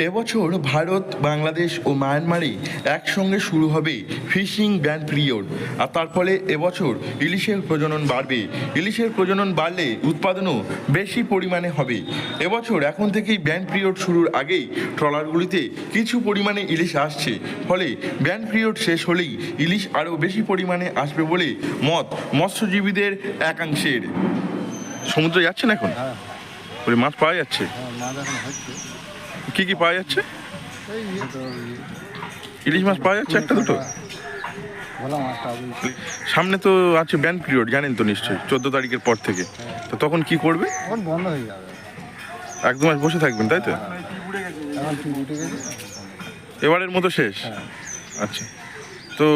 এবছর ভারত, বাংলাদেশ ও মায়ানমারে একসঙ্গে শুরু হবে ফিশিং ব্যান পিরিয়ড, আর তার ফলে এবছর ইলিশের প্রজনন বাড়বে। ইলিশের প্রজনন বাড়লে উৎপাদনও বেশি পরিমাণে হবে। এবছর এখন থেকেই ব্যান পিরিয়ড শুরুর আগেই ট্রলারগুলিতে কিছু পরিমাণে ইলিশ আসছে, ফলে ব্যান পিরিয়ড শেষ হলেই ইলিশ আরও বেশি পরিমাণে আসবে বলে মত মৎস্যজীবীদের একাংশের। সমুদ্রে যাচ্ছেন এখন? ওই মাছ পাওয়া যাচ্ছে? কি কি পাওয়া যাচ্ছে? ইলিশ মাছ পাওয়া যাচ্ছে একটা দুটো? সামনে তো আছে ব্যান পিরিয়ড, জানেন তো নিশ্চয়ই, 14 তারিখের পর থেকে। তো তখন কি করবে? বন্ধ হয়ে যাবে। 1-2 মাস বসে থাকবেন, তাই তো? এবারের মতো শেষ? আচ্ছা, তো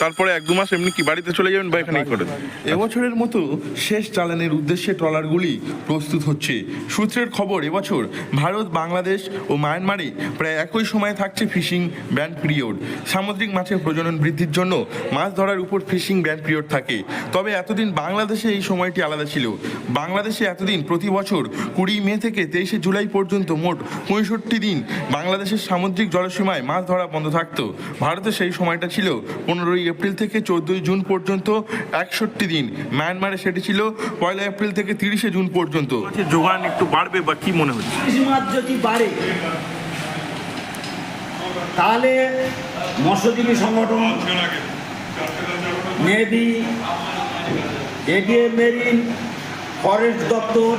তারপরে 1-2 মাস এমনি কি বাড়িতে চলে যাবেন বা এখানেই করেন? এবছরের মতো শেষ চালানের উদ্দেশ্যে ট্রলারগুলি প্রস্তুত হচ্ছে। সূত্রের খবর, এবছর ভারত, বাংলাদেশ ও মায়ানমারে প্রায় একই সময়ে থাকছে ফিশিং ব্যান পিরিয়ড। সামুদ্রিক মাছের প্রজনন বৃদ্ধির জন্য মাছ ধরার উপর ফিশিং ব্যান পিরিয়ড থাকে। তবে এতদিন বাংলাদেশে এই সময়টি আলাদা ছিল। বাংলাদেশে এতদিন প্রতি বছর 20 মে থেকে 23 জুলাই পর্যন্ত মোট 65 দিন বাংলাদেশের সামুদ্রিক জলসীমায় মাছ ধরা বন্ধ থাকত। ভারতে সেই সময়টা ছিল 15 এপ্রিল থেকে 14 জুন পর্যন্ত 61 দিন। মায়ানমারে সেটি ছিল 1 এপ্রিল থেকে 30 জুন পর্যন্ত। যোগান একটু বাড়বে বা কি মনে হচ্ছে? মাছ যদি বাড়ে তাহলে মৎস্যজীবী সংগঠন, নেভি, এডিএম মেরিন, ফরেস্ট দপ্তর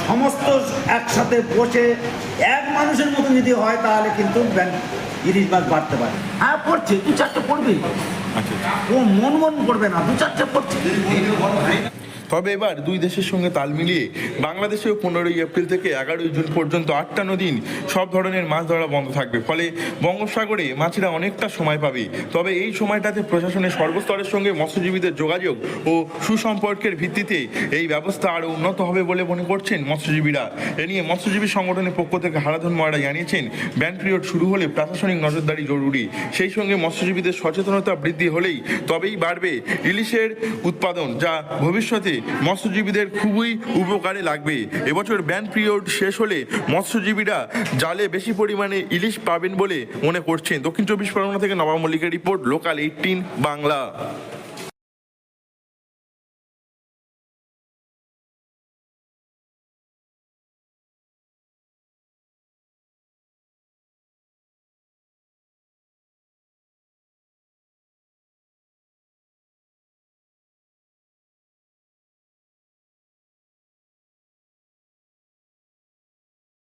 সমস্ত একসাথে বসে এক মানুষের মতো যদি হয় তাহলে কিন্তু ইলিশ মাছ বাড়তে পারে। হ্যাঁ, পড়ছে, 2-4টে পড়বে। ও মন পড়বে না, 2-4টে পড়ছে। তবে এবার দুই দেশের সঙ্গে তাল মিলিয়ে বাংলাদেশেও 15 এপ্রিল থেকে 11 জুন পর্যন্ত 58 দিন সব ধরনের মাছ ধরা বন্ধ থাকবে। ফলে বঙ্গোপসাগরে মাছেরা অনেকটা সময় পাবে। তবে এই সময়টাতে প্রশাসনের সর্বস্তরের সঙ্গে মৎস্যজীবীদের যোগাযোগ ও সুসম্পর্কের ভিত্তিতে এই ব্যবস্থা আরও উন্নত হবে বলে মনে করছেন মৎস্যজীবীরা। এ নিয়ে মৎস্যজীবী সংগঠনের পক্ষ থেকে হারাধন ময়রা জানিয়েছেন, ব্যান পিরিয়ড শুরু হলে প্রশাসনিক নজরদারি জরুরি। সেই সঙ্গে মৎস্যজীবীদের সচেতনতা বৃদ্ধি হলেই তবেই বাড়বে ইলিশের উৎপাদন, যা ভবিষ্যতে মৎস্যজীবীদের খুবই উপকারে লাগবে। এবছর ব্যান পিরিয়ড শেষ হলে মৎস্যজীবীরা জালে বেশি পরিমাণে ইলিশ পাবেন বলে মনে করছেন। দক্ষিণ 24 পরগনা থেকে নবাব মল্লিকের রিপোর্ট, লোকাল 18 বাংলা।